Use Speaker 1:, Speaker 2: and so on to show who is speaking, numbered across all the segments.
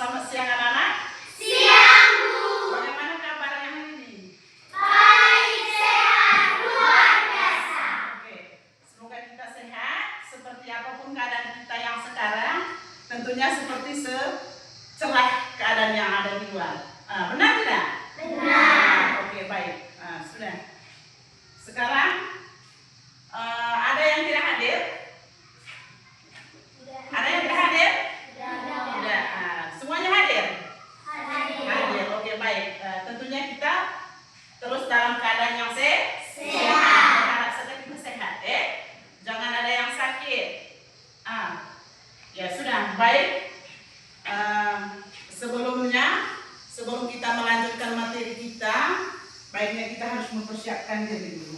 Speaker 1: Selamat siang anak-anak.
Speaker 2: Siang, Bu.
Speaker 1: Bagaimana kabarnya hari ini?
Speaker 2: Baik, sehat, luar biasa.
Speaker 1: Oke, semoga kita sehat. Seperti apapun keadaan kita yang sekarang, tentunya seperti secerah keadaan yang ada di luar. Benar tidak?
Speaker 2: Benar.
Speaker 1: Oke, baik. Sudah. Sekarang ada yang tidak hadir? Ada yang tidak hadir? Tidak. Semuanya hadir? Hadir. Oke, baik. Tentunya kita terus dalam keadaan yang sehat. Harap saja kita sehat, jangan ada yang sakit. Ya sudah, baik. Sebelum kita melanjutkan materi kita, baiknya kita harus mempersiapkan diri dulu,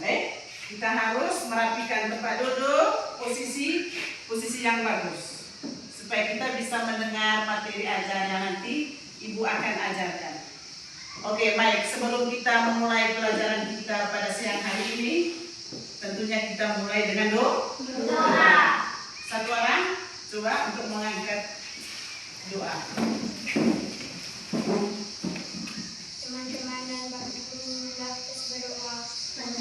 Speaker 1: Kita harus merapikan tempat duduk, posisi yang bagus, supaya kita bisa mendengar materi ajar yang nanti Ibu akan ajarkan. Oke, baik. Sebelum kita memulai pelajaran kita pada siang hari ini, tentunya kita mulai dengan doa. Satu orang coba untuk mengangkat doa.
Speaker 2: Teman-teman dan Bapak Ibu berdoa.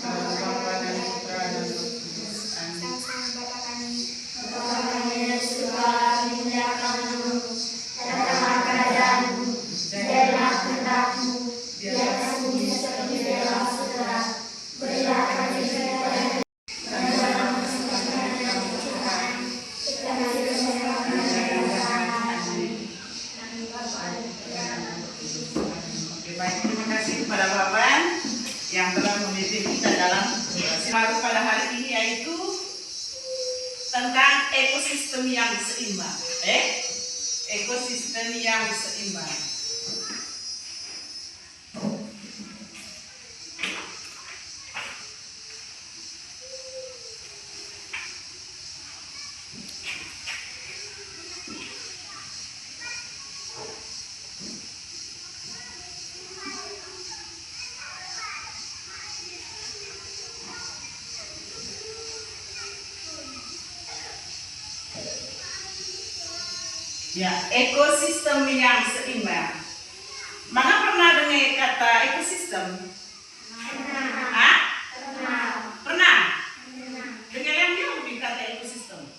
Speaker 1: Bapa dan Putra dan Roh Kudus. Amin.
Speaker 2: Sama-sama Bapa kami.
Speaker 3: Bapa kami yang surga, dimuliakan namamu, datanglah kerajaanmu, jadilah kehendak-mu, di atas bumi seperti di dalam surga. Berilah kami kepada dan jangan persekutuan kami Tuhan, kita masih kesehatan dan kesehatan.
Speaker 2: Amin Bapa.
Speaker 1: Oke, baik. Terima kasih kepada Bapak yang telah memimpin kita dalam baru pada hari ini, yaitu tentang ekosistem yang seimbang. Ekosistem yang seimbang. Ya, ekosistem yang seimbang. Mana pernah dengar kata ekosistem? Pernah? Dengar yang dia lebih kata ekosistem?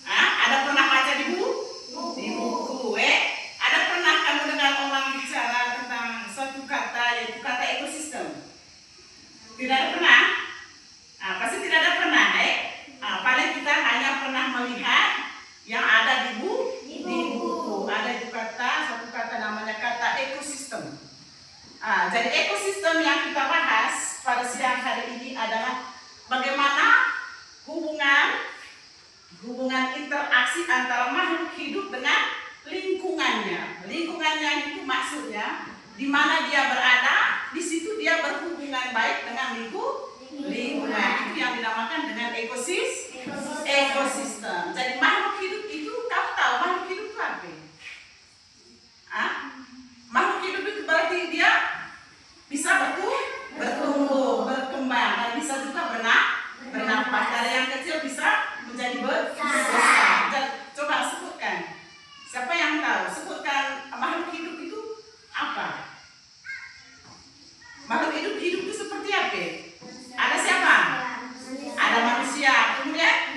Speaker 1: Ada pernah baca di buku? Di buku, Ada pernah kamu dengar orang bicara tentang suatu kata, yaitu kata ekosistem? Tidak ada pernah? Pasti tidak ada pernah, Paling kita hanya pernah melihat yang ada di buku. Ada itu satu kata namanya kata ekosistem. Jadi ekosistem yang kita bahas pada siang hari ini adalah bagaimana hubungan interaksi antara makhluk hidup dengan lingkungannya. Lingkungannya itu maksudnya di mana dia berada, di situ dia berhubungan baik dengan lingkungan. Itu yang dinamakan dengan ekosistem. Jadi makhluk hidup itu, kamu tahu makhluk hidup itu apa? Makhluk hidup itu berarti dia bisa bertumbuh, berkembang, dan bisa juga bernafas. Dari yang kecil bisa menjadi besar. Coba sebutkan. Siapa yang tahu? Sebutkan makhluk hidup itu apa? Makhluk hidup itu seperti apa? Ada siapa? Ada manusia, kemudian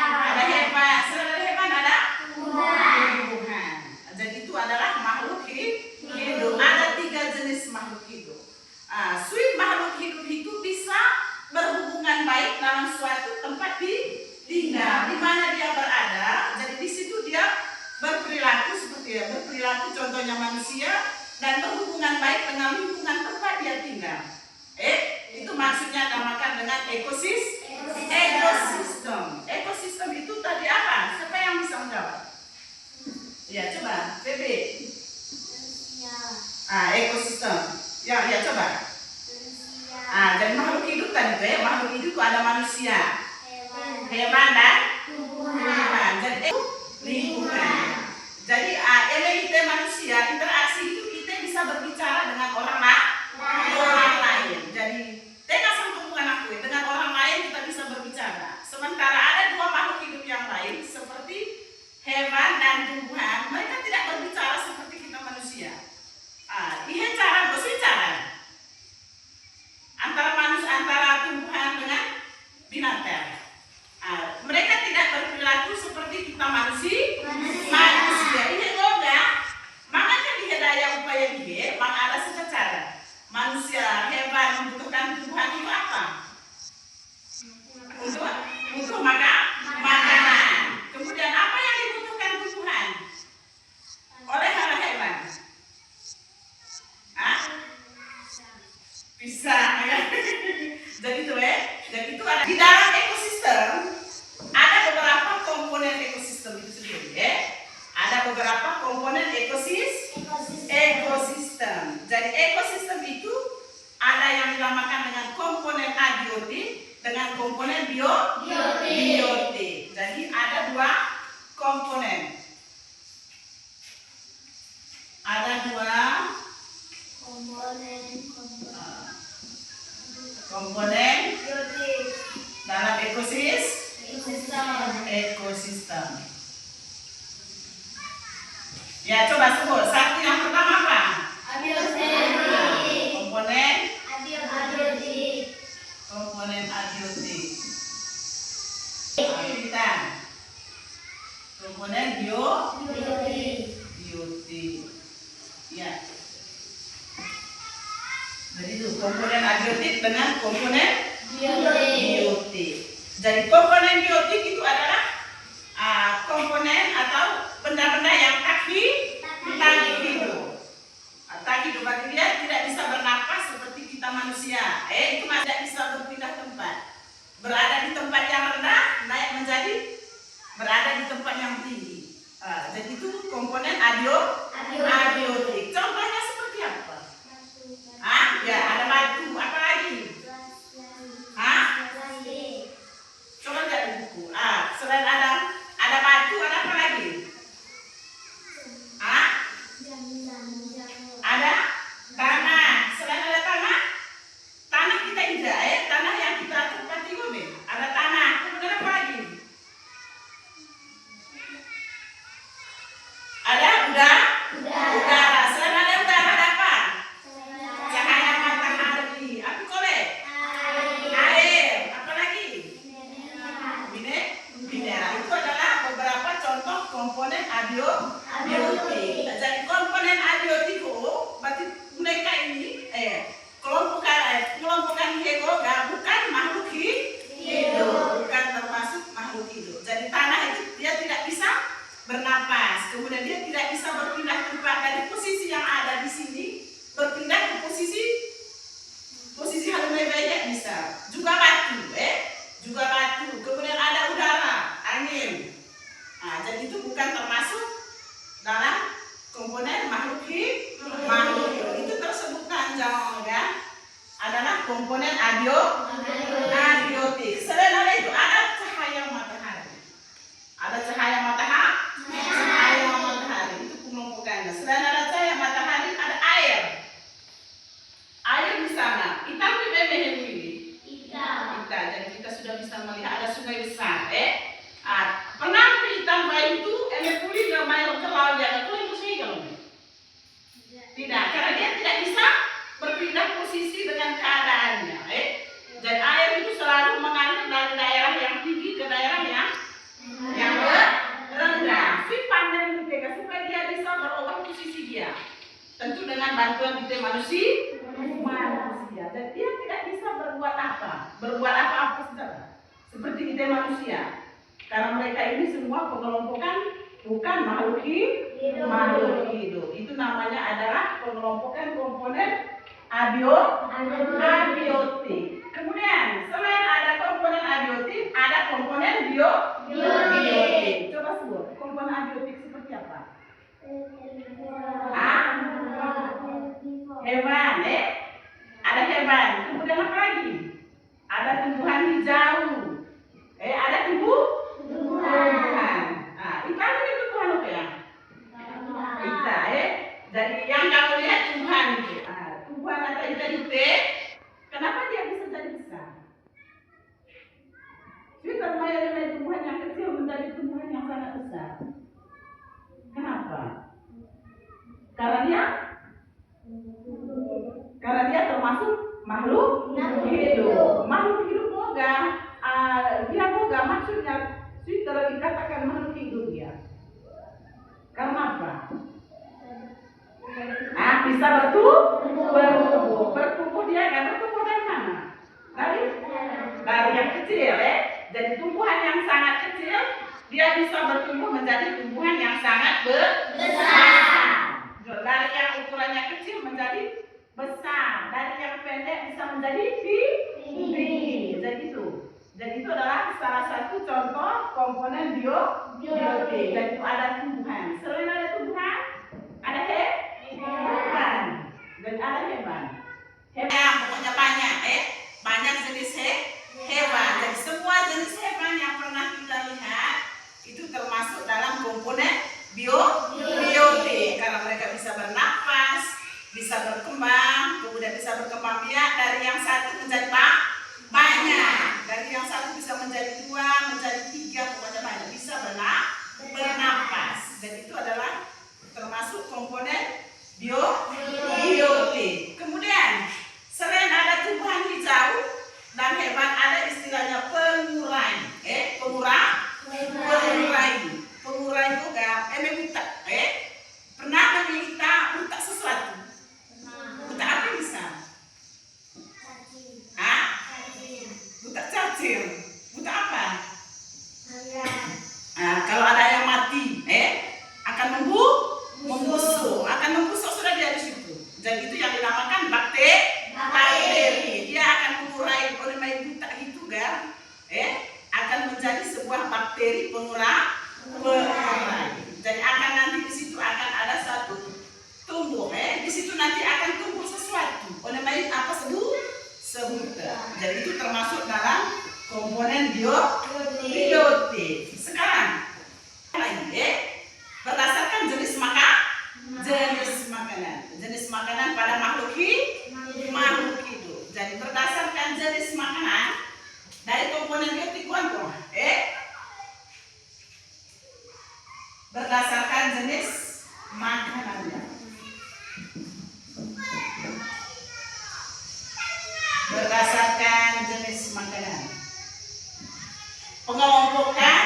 Speaker 1: ada hewan. Selain ada hewan ada tumbuhan. Jadi itu adalah makhluk hidup. Ada 3 jenis makhluk hidup. Makhluk hidup itu bisa berhubungan baik dalam suatu tempat tinggal, di mana dia berada. Jadi di situ dia berperilaku seperti berperilaku contohnya manusia, dan berhubungan baik dengan lingkungan tempat dia tinggal. Itu maksudnya namakan dengan ekosistem. Ekosistem itu tadi apa? Siapa yang bisa menjawab? Ya, coba, BB. Ekosistem. Ya coba. Jadi makhluk hidup tadi, makhluk hidup itu ada manusia, hewan dan tumbuhan. Jadi lingkungan. Jadi kita manusia, interaksi itu kita bisa berbicara dengan orang lain. Jadi dengan hubungan aku dengan orang lain kita bisa berbicara. Sementara ada 2 makhluk hidup yang lain seperti hewan dan tumbuhan, mereka komponen ekosistem. Jadi ekosistem itu ada yang dinamakan dengan komponen abiotik dengan komponen biotik. Jadi ada dua komponen. Ada dua komponen dalam ekosistem. Ya, coba sebut. Satu yang pertama apa? Komponen abiotik. Kita komponen biotik. Ya. Jadi itu komponen abiotik dengan komponen biotik. Jadi komponen biotik itu adalah komponen atau benda-benda yang tak hidup. Tak hidup berarti dia tidak bisa bernapas seperti kita manusia. Itu tidak bisa berpindah tempat. Berada di tempat yang rendah, naik menjadi berada di tempat yang tinggi. Jadi itu komponen abiotik. Contohnya seperti apa? Ya, ada batu. Apa lagi? Coba lihat di buku. Selain ada batu, ada apa lagi? Ada tanah. Selain ada tanah kita tidak, tanah yang kita tempati gobe. Ada tanah. Kemudian apa lagi? Ada udara. Selain ada udara, ada apa? Cahaya matahari. Apa kolek? Air. Apa lagi? Mineral. Itu adalah beberapa contoh komponen abiotik. Jadi komponen abiotik berarti mereka ini kelompokan hegoga bukan makhluk hidup, bukan termasuk makhluk hidup. Jadi tanah itu dia tidak bisa bernapas, kemudian dia tidak bisa berpindah tempat dari posisi yang ada di sini berpindah ke posisi yang lebih banyak bisa. Juga batu, kemudian ada udara, angin. Jadi itu bukan termasuk dalam komponen makhluk hidup. Itu tersebutkan ya adalah komponen abiotik. Selain ada itu ada cahaya matahari. Cahaya matahari itu pengelompokannya. Selain ada cahaya matahari ada air. Air di sana. Kita ini. Jadi kita sudah bisa melihat ada sungai besar. Pernah hitam bayi itu pulih ke main ke laut jangan pulih tidak, karena dia tidak bisa berpindah posisi dengan keadaannya. Dan air itu selalu mengalir dari daerah yang tinggi ke daerah yang rendah. Si pandai dipegang supaya dia bisa berubah posisi dia. Tentu dengan bantuan kita manusia. Dan dia tidak bisa berbuat apa-apa saja. Seperti kita manusia. Karena mereka ini semua pengelompokan bukan makhluk hidup. Itu namanya adalah pengelompokan komponen abiotik. Kemudian selain ada komponen abiotik, ada komponen biotik. Coba sebut komponen abiotik seperti apa? Hewan, ada hewan. Kemudian apa lagi? Ada tumbuhan hijau. Ada tumbuhan. Itu apa itu tumbuhan apa ya? Kita, Jadi yang kamu lihat tumbuhan itu. Tumbuhan atau itu. Kenapa dia bisa jadi besar? Kita mulai dari tumbuhan yang kecil menjadi tumbuhan yang sangat besar. Kenapa? Karena dia termasuk makhluk hidup. Makhluk hidup dia moga maksudnya kalau dikatakan makhluk hidup dia. Karena apa? Bisa bertumbuh dia kan bertumbuh dari mana? Dari yang kecil, Jadi tumbuhan yang sangat kecil dia bisa bertumbuh menjadi tumbuhan yang sangat besar. Dari yang ukurannya kecil menjadi besar, dari yang pendek bisa menjadi tinggi. Jadi itu adalah salah satu contoh komponen biotik. Jadi itu ada tumbuhan. Selain ada tumbuhan, agar mereka bisa bernapas, bisa berkembang, kemudian bisa berkembang biak dari yang satu menjadi banyak, dari yang satu bisa menjadi 2, menjadi 3, pokoknya banyak, bisa bernapas. Dan itu adalah termasuk komponen biotik. Kemudian selain ada tumbuhan hijau dan hewan, ada istilahnya pengurai. Pengurai juga meminta. Pernah meminta minta sesuatu? Minta apa bisa? Minta cacing. Minta apa? Kalau ada yang mati, akan membusuk, sudah dia di situ. Jadi itu yang dinamakan bakteri. Dia akan mengurai oleh minta itu kan, akan menjadi sebuah bakteri pengurai. Jadi akan nanti di situ akan ada satu tumbuh, di situ nanti akan tumbuh sesuatu. Oleh apa sebutan. Jadi itu termasuk dalam komponen biotik. Sekarang lagi, berdasarkan jenis makanan pada makhluk hidup. Jadi berdasarkan jenis makanan dari komponen biotik berdasarkan jenis makanannya. Berdasarkan jenis makanan. Pengelompokan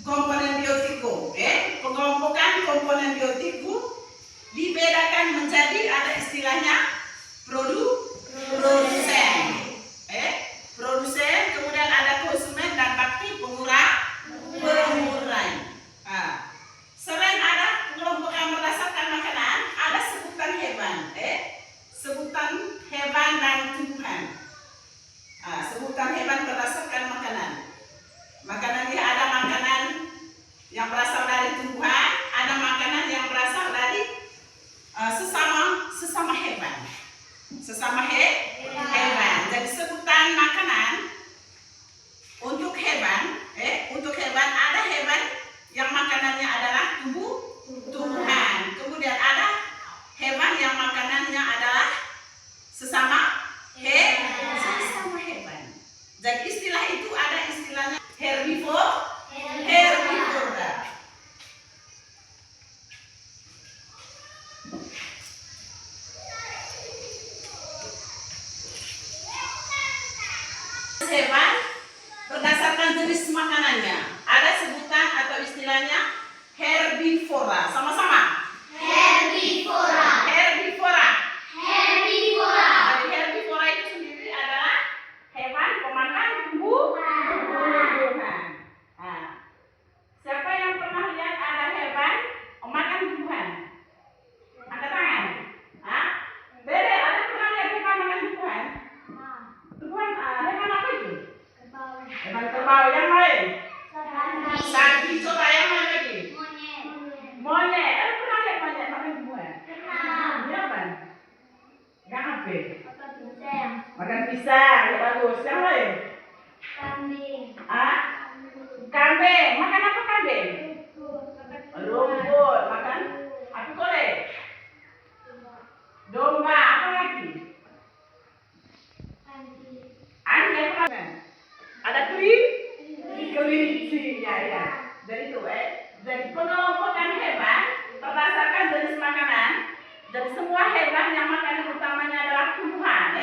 Speaker 1: komponen biotiku. Pengelompokan komponen biotiku dibedakan menjadi ada istilahnya produsen. Produsen, kemudian ada konsumen dan bakti pengurai. Selain ada pengelompokan berdasarkan makanan, ada sebutan hewan. Sebutan hewan dan tumbuhan. Sebutan hewan berdasarkan makanan. Makanan ini ada makanan yang berasal dari tumbuhan, ada makanan yang berasal dari sesama hewan. Jadi sebutan makanan untuk hewan ada hewan yang makanannya adalah tumbuhan. Kemudian ada hewan yang makanannya adalah sesama hewan. Jadi istilah itu ada istilahnya herbivora. Hewan berdasarkan jenis makanannya ada sebutan atau istilahnya herbivora. Sama-sama. Herbivora. Jadi herbivora itu sendiri adalah hewan pemakan tumbuhan. Siapa yang pernah lihat ada hewan pemakan tumbuhan? Angkat tangan. Dede, ada pernah lihat hewan makan tumbuhan? Hewan apa itu? Hewan kerbau. Yang lain? Sapi. Coba yang mana lagi? Monyet. Ada pernah lihat monyet makan tumbuhan? Ini apa? Makan apa? Makan pisang. Ya bagus. Yang lain? Kambing. Makan apa kambing? Rumput. Makan apa kole? Domba. Apa lagi? Anjing. Apa lagi? Ada kelinci. Ya. Jadi itu jadi pengelompokan hewan berdasarkan jenis makanan. Jadi semua hewan yang makanan utamanya adalah tumbuhan.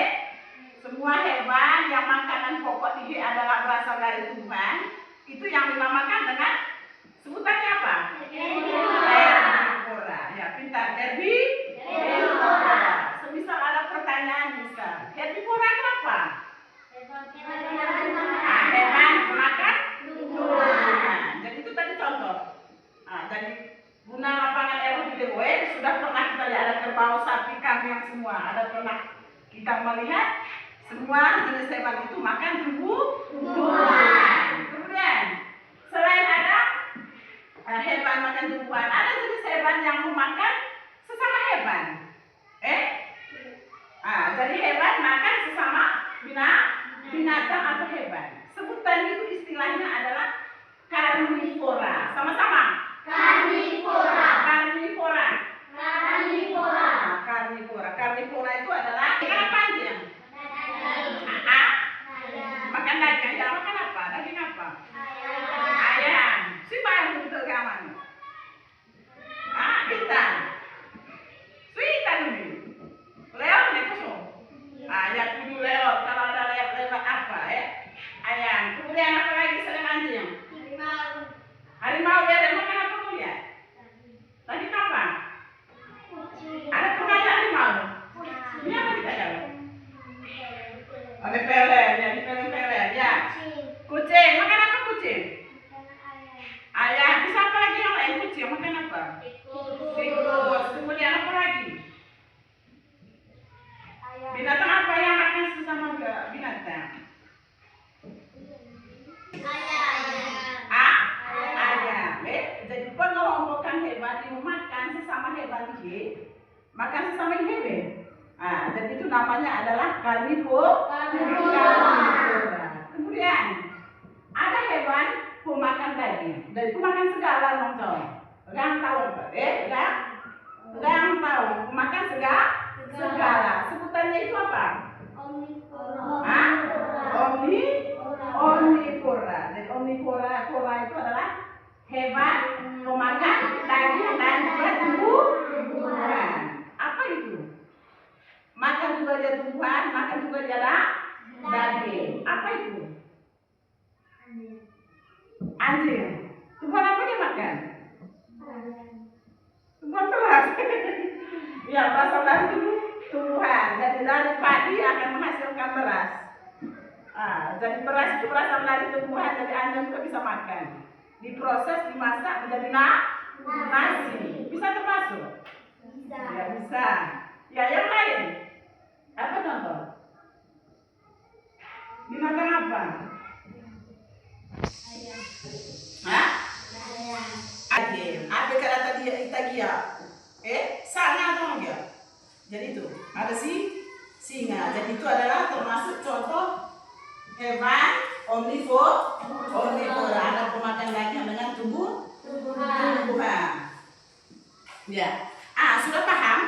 Speaker 1: Semua hewan yang makanan pokok dia adalah berasal dari tumbuhan. Itu yang dinamakan dengan sebutannya apa? Herbivora. Ya, pintar. Herbivora. Semisal ada pertanyaan misal, herbivora itu apa? Hewan pemakan tumbuhan. Jadi itu tadi contoh. Jadi guna lapangan aerobic sudah pernah kita lihat ada kerbau, sapi, kambing semua. Ada pernah kita melihat semua jenis hewan itu makan tumbuhan. Kemudian selain ada hewan makan tumbuhan, ada jenis hewan yang memakan sesama hewan. Jadi hewan makan sesama binatang atau hewan. Sebutan itu istilahnya adalah karnivora. Sama-sama. Karnivora. pihe, makan sesama hewan. Jadi itu namanya adalah karnivora. Kemudian ada hewan pemakan daging, dan pemakan segala nongcong. Gang tahu, gang tahu pemakan segala. Sebutannya itu apa? Omnivora. Dan omnivora itu adalah hewan pemakan daging dan juga tumbuhan. Apa itu? Makan juga dia tumbuhan, makan juga dia daging. Apa itu? Anjing. Tumbuhan apa dia makan? Tumbuhan beras. Ya, berasal dari tumbuhan. Jadi dari padi akan menghasilkan beras. Jadi beras itu berasal dari tumbuhan, jadi anjing juga bisa makan. Diproses, dimasak menjadi nasi. Bisa termasuk? Ya, bisa. Ya, yang lain. Apa contoh? Dimakan apa? Ayam. Apa kata tadi itagia? Sana atau enggak? Jadi itu ada singa. Jadi itu adalah termasuk contoh hewan omnivora. Ada pemakan daging dengan tumbuhan. Ya. Sudah paham?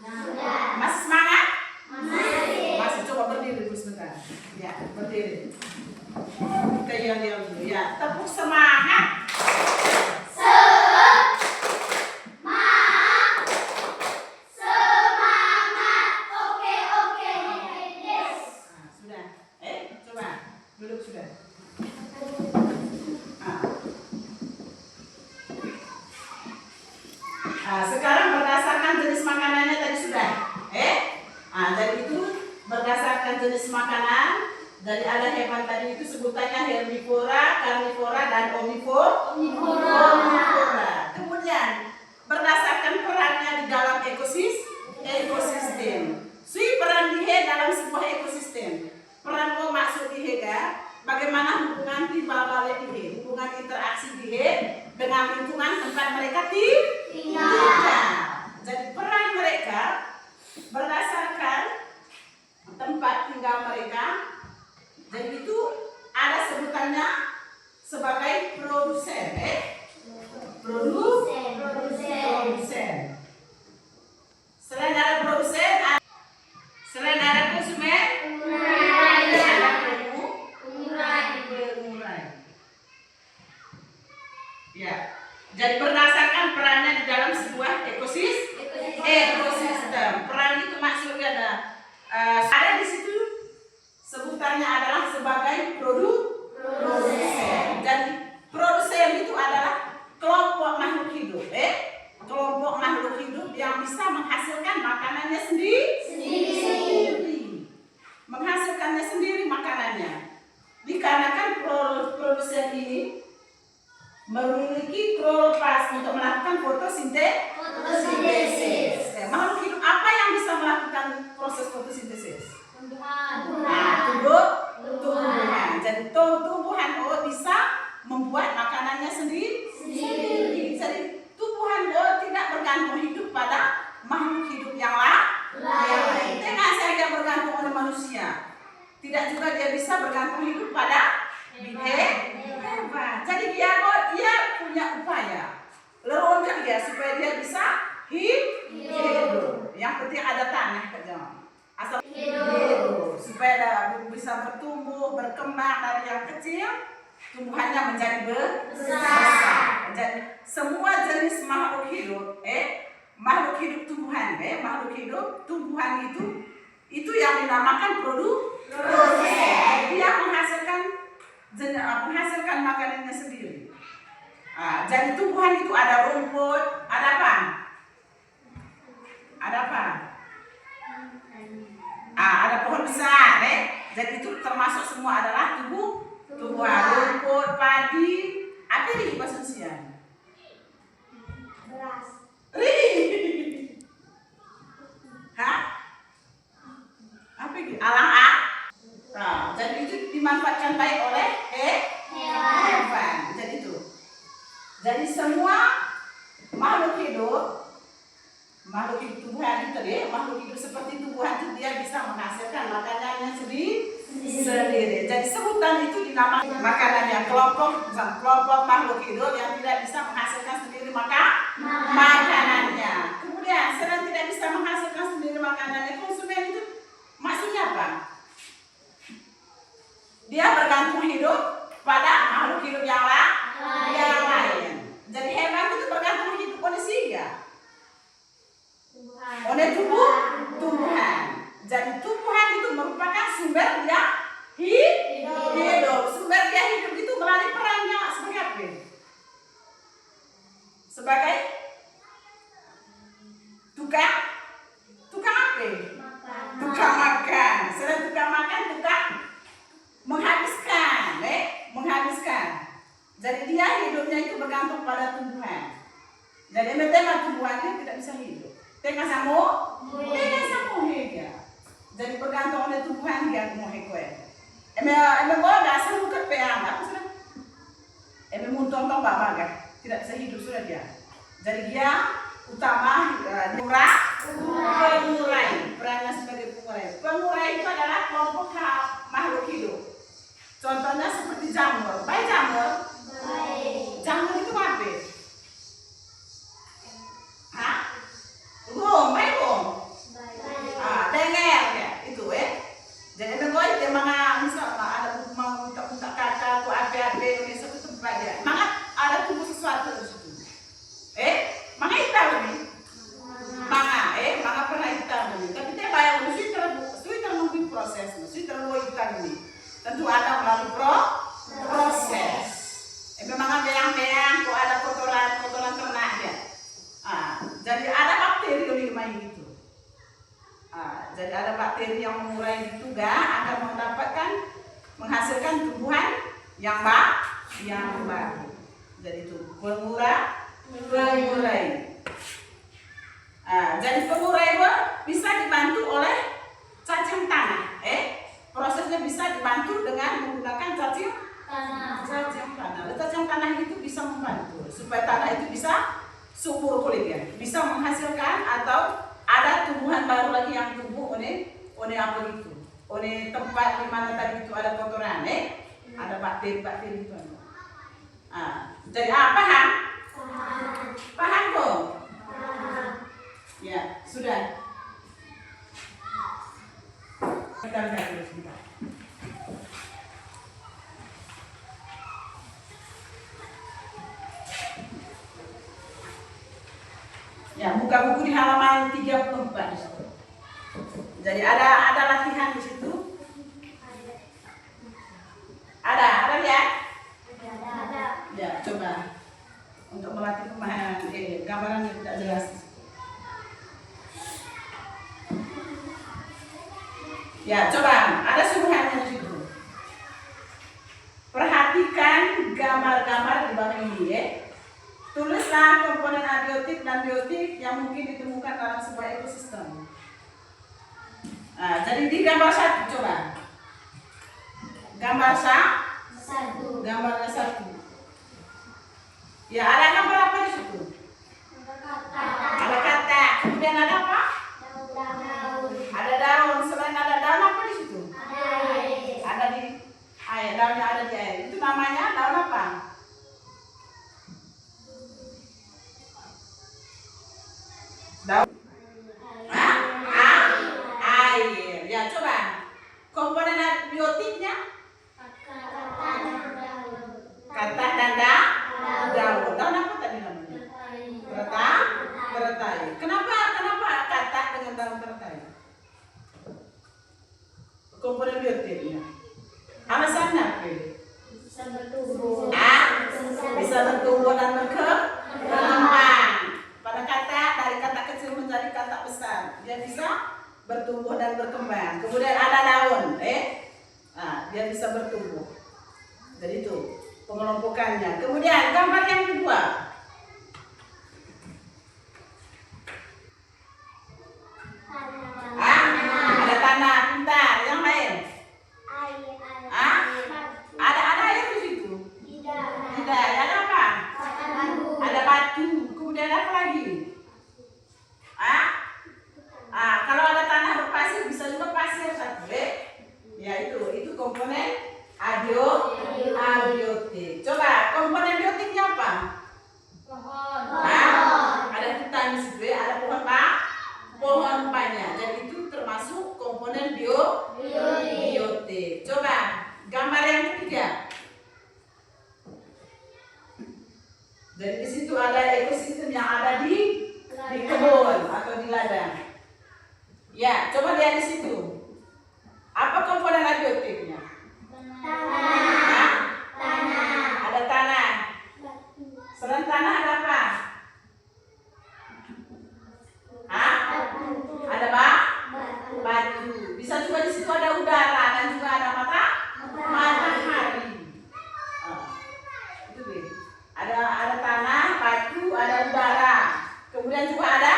Speaker 1: Sudah. Masih semangat? Masih. Coba berdiri dulu sebentar. Ya, berdiri. Kita yel-yel dulu ya. Tepuk semangat. Sekarang berdasarkan jenis makanannya tadi sudah. Jadi itu berdasarkan jenis makanan dari ada hewan tadi itu sebutannya herbivora, karnivora, dan omnivora. Kemudian berdasarkan perannya di dalam ekosistem. Peran dihe dalam sebuah ekosistem. Peran maksud dihe bagaimana hubungan timbal balik dihe, hubungan interaksi dihe dengan lingkungan tempat mereka tinggal. Jadi peran mereka berdasarkan tempat tinggal mereka. Jadi itu ada sebutannya sebagai produsen. Produsen. Selain ada produsen, selain ada konsumen, ada pengurai. Ya. Jadi berdasarkan perannya di dalam sebuah ekosistem. Peran itu maksudnya ada di situ sebutannya adalah sebagai produsen. Jadi produsen itu adalah kelompok makhluk hidup. Kelompok makhluk hidup yang bisa menghasilkan makanannya sendiri. Menghasilkannya sendiri makanannya. Dikarenakan produsen ini memiliki kloroplas untuk melakukan fotosintesis. Makhluk hidup apa yang bisa melakukan proses fotosintesis? Tumbuhan. Jadi tumbuhan bisa membuat makanannya sendiri. Jadi tumbuhan tidak bergantung hidup pada makhluk hidup yang lain. Tidak saja bergantung pada manusia. Tidak juga dia bisa bergantung hidup pada hewan. Jadi dia punya upaya leronjak dia supaya dia bisa hidup. Yang penting ada tanah asal hidup supaya bisa bertumbuh, berkembang dari yang kecil tumbuhannya menjadi besar. Jadi semua jenis makhluk hidup, makhluk hidup tumbuhan, makhluk hidup tumbuhan itu yang dinamakan produsen. Dia menghasilkan makanannya sendiri. Jadi tumbuhan itu ada rumput, ada apa? Ada pohon besar, Jadi itu termasuk semua adalah tumbuhan, rumput, padi. Apa ini bahasa Indonesia?
Speaker 2: Beras.
Speaker 1: Apa ini? Jadi itu dimanfaatkan baik oleh hewan. Jadi itu. Jadi semua makhluk hidup Jadi sebutan itu dinamakan makanannya kelompok makhluk hidup yang tidak bisa menghasilkan sendiri makanannya. Kemudian selain tidak bisa menghasilkan sendiri makanannya, konsumen itu maksudnya apa? Dia bergantung hidup pada makhluk hidup yang lain. Jadi hewan itu bergantung hidup oleh siapa? Oleh tumbuhan. Jadi tumbuhan itu merupakan sumber dia hidup. Sumber dia hidup itu melalui perannya sebagai apa? Sebagai tukang apa? Tukang makan. Selain tukang makan, tukang menghabiskan. Jadi dia hidupnya itu bergantung pada tumbuhan. Jadi memang tumbuhannya tidak bisa hidup. Tengah samu dia. Jadi bergantung oleh tumbuhan dia mau hekwe. Eme gak seru ke peang, apa sudah? Eme muntong baga, tidak bisa hidup sudah dia. Jadi dia utama pengurai, perannya sebagai pengurai. Pengurai itu adalah kelompok makhluk hidup. Contohnya seperti jamur. Baik jamur. Jamur itu apa? Hah? Baik. Dengar ya, itu Jadi memang dia misalnya ada minta kakak atau apa di satu tempat dia. Maka ada tumbuh sesuatu di situ. Maka hitam ni. Maka pernah hitam ni. Tapi dia bayang sudah terlalu proses, sudah terlalu hitam ni. Tentu ada melalui proses. Memang ada yang kok ada kotoran ternak dia. Jadi ada bakteri di rumah itu. Jadi ada bakteri yang mengurai juga agar menghasilkan tumbuhan yang baru. Jadi itu pengurai. Jadi pengurai bisa dibantu oleh cacing tanah. Prosesnya bisa dibantu dengan menggunakan cacing tanah. Cacing tanah itu bisa membantu supaya tanah itu bisa subur kulitnya, bisa menghasilkan atau ada tumbuhan baru lagi yang tumbuh oleh apa itu, oleh tempat di mana tadi itu ada kotoran, ada bakteri itu. Jadi paham? Paham kok? Ya sudah. Kita lihat dulu sebentar. Ya, buka buku di halaman 34. Jadi ada latihan di situ. Ada ya?
Speaker 2: Ada.
Speaker 1: Ya, coba untuk melatih pemahaman gambaran yang tidak jelas. Ya, coba ada suruhannya di situ. Perhatikan gambar-gambar di bawah ini ya. Tulislah komponen abiotik dan biotik yang mungkin ditemukan dalam sebuah ekosistem. Jadi di gambar 1 coba. Gambarnya 1. Ya, ada gambar apa di situ? Ada kata. Kemudian ada apa? Ada daun. Selain ada daun apa di situ? Ada di air. Daunnya ada di air. Itu namanya daun apa? Daun air. Ya, coba komponen biotiknya kata dan daun. Daun apa tadi namanya? Teratai. Kenapa kata dengan daun teratai? Komponen biotiknya. Alasannya apa? Bisa bertumbuh dan berkembang. Pada kata dari kata kecil menjadi kata besar, dia bisa bertumbuh dan berkembang. Kemudian ada daun, dia bisa bertumbuh. Jadi itu pengelompokannya. Kemudian gambar yang kedua. Ada tanah, pintar. Yang lain? Ada air di situ? Tidak. Ada apa? Ada batu. Kemudian apa lagi? Kalau ada tanah berpasir bisa juga pasir satu. Ya itu komponen pohon banyak. Jadi itu termasuk komponen biotik. Coba gambar yang ketiga. Jadi di situ ada ekosistem yang ada di kebun atau di ladang. Ya, coba lihat di situ. Apa komponen abiotiknya?
Speaker 2: Tanah.
Speaker 1: Ada tanah. Selain tanah ada apa? Ada batu. Bisa juga di situ ada udara dan juga ada matahari. Itu deh. Ada tanah, batu, ada udara. Kemudian juga ada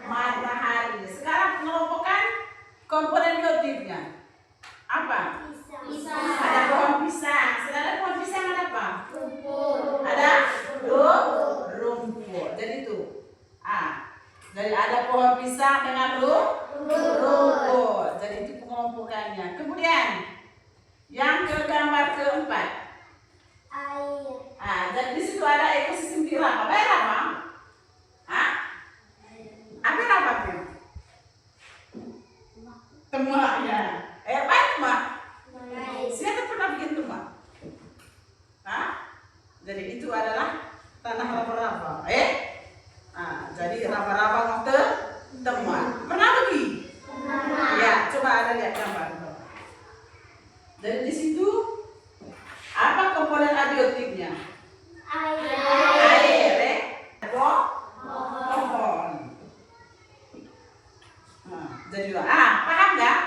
Speaker 1: matahari. Sekarang pengelompokan komponen biotiknya apa? Ada pohon pisang. Setelah ada pohon pisang ada apa? Ada rumput. Jadi itu. Jadi ada pohon pisang dengan rumput. Jadi itu pengelompokannya. Kemudian yang ke gambar keempat. Jadi di situ ada ekosistem tiram. Apa yang apa? Apa yang apa tuh? Temak ya. Apa temak? Siapa pernah bikin temak? Jadi itu adalah tanah raba-raba. Jadi raba-raba waktu temak. Pernah pergi? Ya, coba ada lihat gambar. Jadi di situ apa komponen abiotiknya? Air. Pohon. Jadi paham nggak?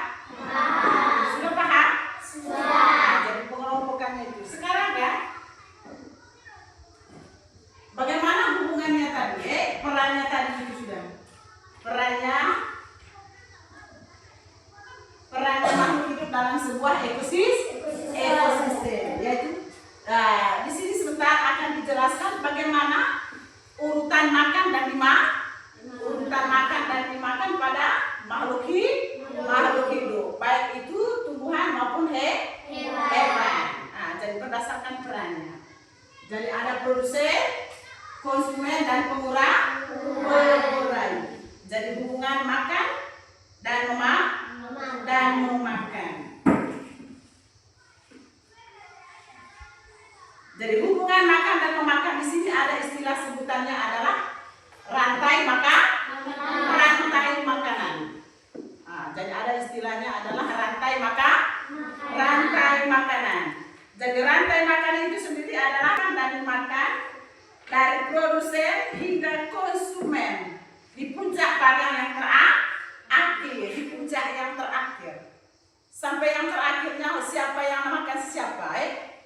Speaker 1: Sudah paham? Jadi pengelompokannya itu. Sekarang ya, bagaimana hubungannya tadi? Perannya tadi itu sudah. Perannya makhluk hidup dalam sebuah ekosistem, yaitu di sini sebentar akan dijelaskan bagaimana urutan makan dan dimakan pada makhluk hidup, baik itu tumbuhan maupun hewan. Jadi berdasarkan perannya. Jadi ada produsen, konsumen dan pengurai. Jadi hubungan makan dan memakan. Jadi hubungan makan dan memakan di sini ada istilah sebutannya adalah rantai makanan. Jadi ada istilahnya adalah rantai makanan. Jadi rantai makanan itu sendiri adalah dan dimakan dari produsen hingga konsumen di puncak bagian yang terakhir. Sampai yang terakhirnya siapa yang makan siapa?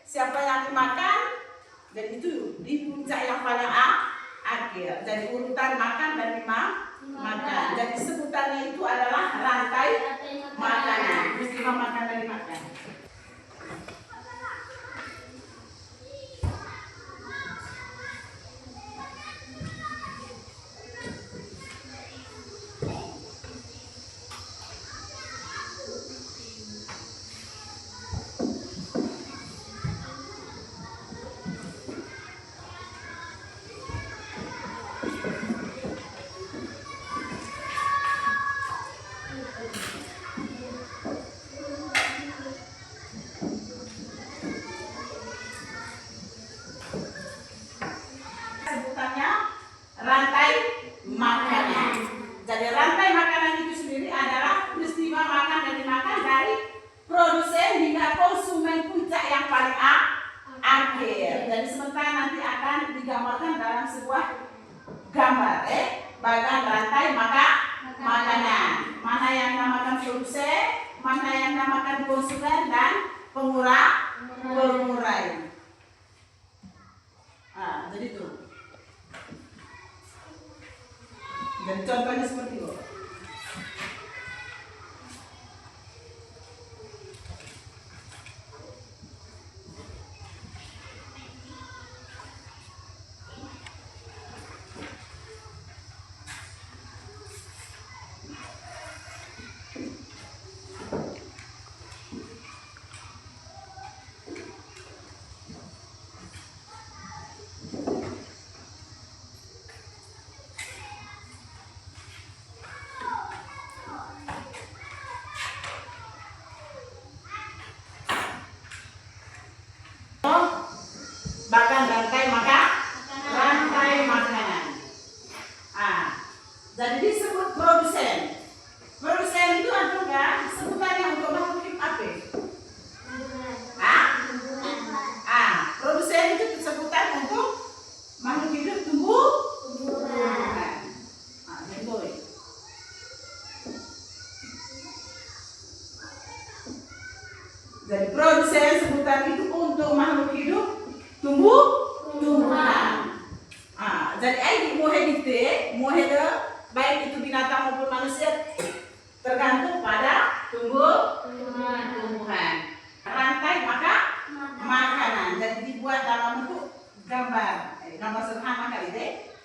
Speaker 1: Siapa yang dimakan? Dan itu di puncak yang paling akhir. Jadi urutan makan dan dimakan. Jadi sebutannya itu adalah rantai makanan. Peristiwa makan dan dimakan. Rantai makanan. Jadi rantai makanan itu sendiri adalah peristiwa makan dan dimakan dari produsen hingga konsumen puncak yang paling akhir. Dan sementara nanti akan digambarkan dalam sebuah gambar bagian rantai makanan. Mana yang namakan produsen, mana yang namakan konsumen dan pengurai. Jadi itu. Dan contohnya seperti itu. Jadi disebut produsen. Produsen itu adalah sebutannya untuk makhluk hidup apa? Produsen itu sebutan untuk makhluk hidup tumbuhan. Contoh. Jadi produsen sebutan itu untuk makhluk hidup tumbuhan. Jadi ai mohe baik itu binatang maupun manusia tergantung pada tumbuhan. Rantai makanan. Jadi dibuat dalam bentuk gambar sederhana kali deh.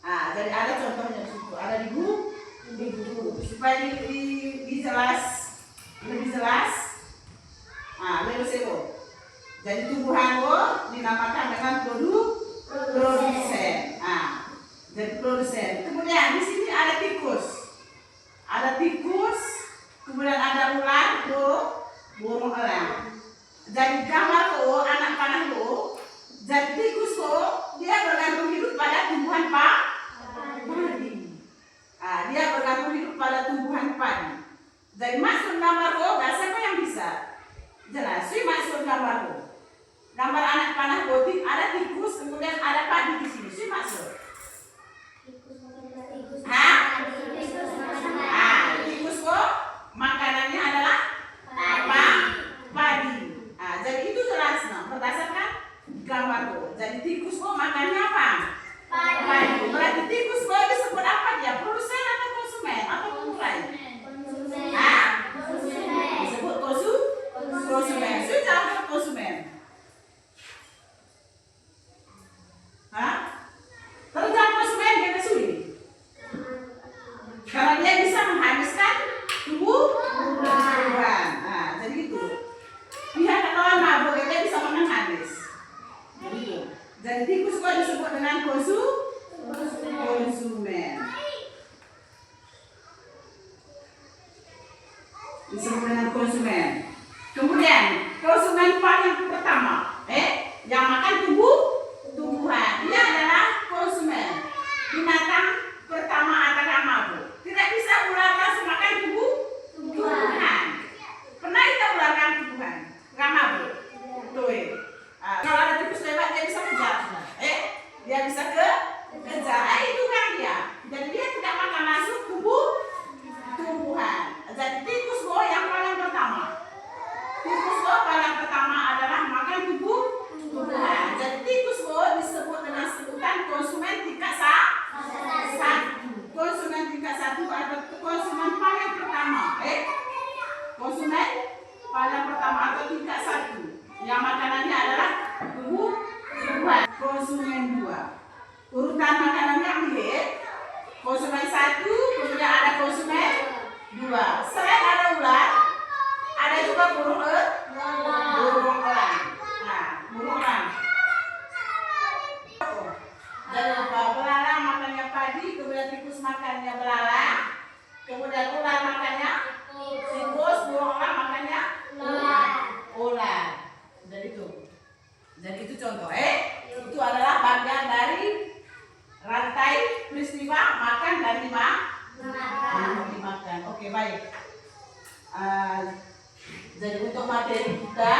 Speaker 1: Jadi ada contohnya di situ, ada di buku supaya lebih jelas. Lego. Jadi tumbuhan dinamakan dengan produsen. Jadi produsen. Kemudian di sini ada tikus. Kemudian ada ular, burung elang. Jadi gambar anak panah jadi tikus dia bergantung hidup pada tumbuhan padi. Dia bergantung hidup pada tumbuhan padi. Jadi maksud gambar siapa yang bisa? Jelas, maksud gambar gambar anak panah ada tikus, kemudian ada padi di sini. Maksud? Tikus makanannya adalah padi. Jadi itu jelas berdasarkan gambar Jadi tikus makannya apa? Padi. Berarti tikus disebut apa dia? Produsen atau konsumen atau pemulai? Disebut konsumen. Sudah konsumen. Terjang konsumen dia kesuri. Karena dia bisa menghabiskan tumbuhan. Jadi itu. Pihak kawan mabuk dia bisa menghabis. Jadi tikus disebut dengan konsumen. Disebut dengan konsumen. Kemudian konsumen paling pertama, yang makan tumbuhan. Dia adalah konsumen. Binatang pertama adalah mabuk. Tidak bisa ular langsung makan tumbuhan. Pernah kita ularkan tumbuhan? Nggak mabuk. Kalau ada tikus lewat dia bisa kejar. Dia bisa kejar. Itu kan dia. Jadi dia tidak makan langsung tumbuhan. Jadi tikus yang paling pertama. Tikus paling pertama adalah makan tumbuhan. Jadi tikus disebut dengan sebutan konsumen tingkat 1. Konsumen tingkat 1 adalah konsumen paling pertama. Konsumen paling pertama atau tingkat 1. Yang makanannya adalah tumbuhan. Konsumen 2. Urutan makanannya ambil. Konsumen 1, kemudian ada konsumen 2. Selain ada ular, ada juga burung elang. Burung elang. Jadi belalang makannya padi, kemudian tikus makannya belalang, kemudian ular makannya tikus, burung elang makannya ular. Jadi itu contoh. Itu adalah bagian dari rantai peristiwa makan dan dimakan. Oke, baik. Jadi untuk materi kita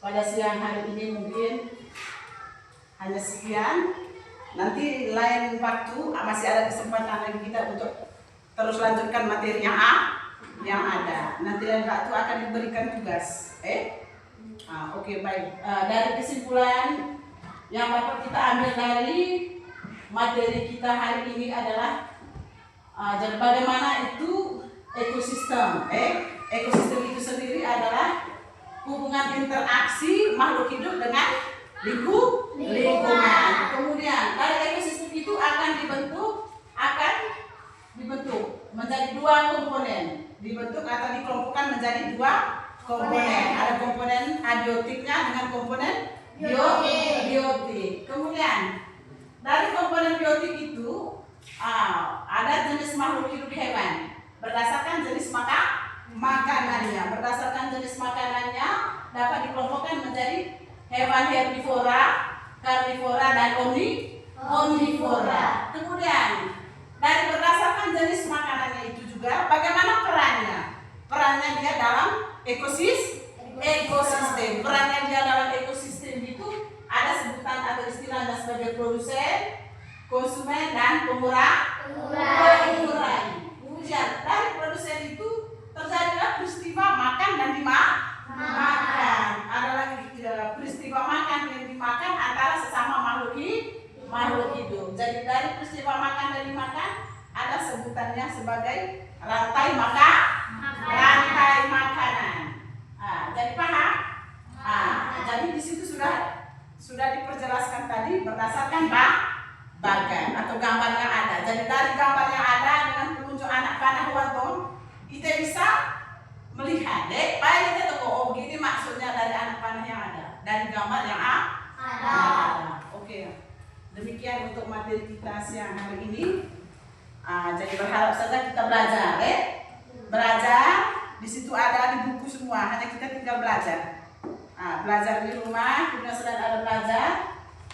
Speaker 1: pada siang hari ini mungkin hanya sekian. Nanti lain waktu masih ada kesempatan lagi kita untuk terus lanjutkan materi yang ada. Nanti lain waktu akan diberikan tugas. Oke, baik. Dari kesimpulan yang dapat kita ambil dari materi kita hari ini adalah jadi bagaimana itu ekosistem. Ekosistem itu sendiri adalah hubungan interaksi makhluk hidup dengan lingkungan. Kemudian dari ekosistem itu akan dibentuk menjadi 2 komponen. Dibentuk atau dikelompokkan menjadi 2 komponen. Ada komponen abiotiknya dengan komponen biotik. Kemudian dari komponen biotik itu ada jenis makhluk hidup hewan berdasarkan jenis makanannya. Berdasarkan jenis makanannya dapat dikelompokkan menjadi hewan herbivora, karnivora, dan omnivora. Kemudian pengurangi. Kemudian dari produsen itu terjadilah peristiwa makan dan dimakan. Ada lagi peristiwa makan dan dimakan antara sesama makhluk hidup. Jadi dari peristiwa makan dan dimakan ada sebutannya sebagai rantai makanan. Jadi paham? Jadi di situ sudah diperjelaskan tadi berdasarkan bagan atau gambar yang ada. Jadi dari gambar yang ada dengan penunjuk anak panah wanton, kita bisa melihat deh, baik kita tahu oh begini maksudnya dari anak panah yang ada, dari gambar yang ada. Oke. Demikian untuk materi kita siang hari ini. Jadi berharap saja kita belajar, belajar. Di situ ada di buku semua, hanya kita tinggal belajar. Belajar di rumah, kemudian selain ada belajar,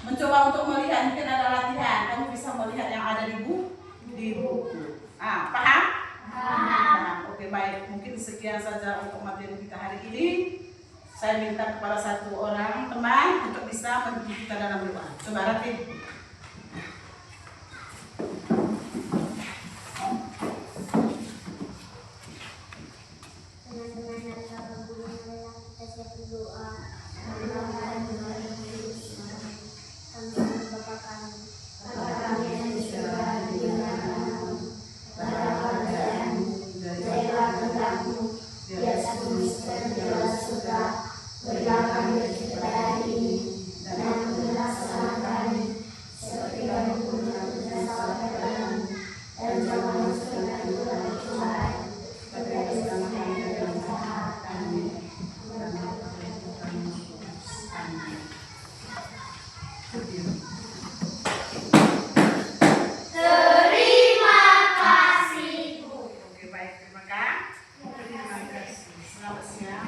Speaker 1: mencoba untuk melihat, mungkin ada latihan, kamu bisa melihat yang ada di buku. Paham? Oke, baik. Mungkin sekian saja untuk materi kita hari ini. Saya minta kepada satu orang teman untuk bisa mendukung kita dalam doa. Coba Ratih. Terima kasih. Oke, baik, terima kasih. Selamat siang.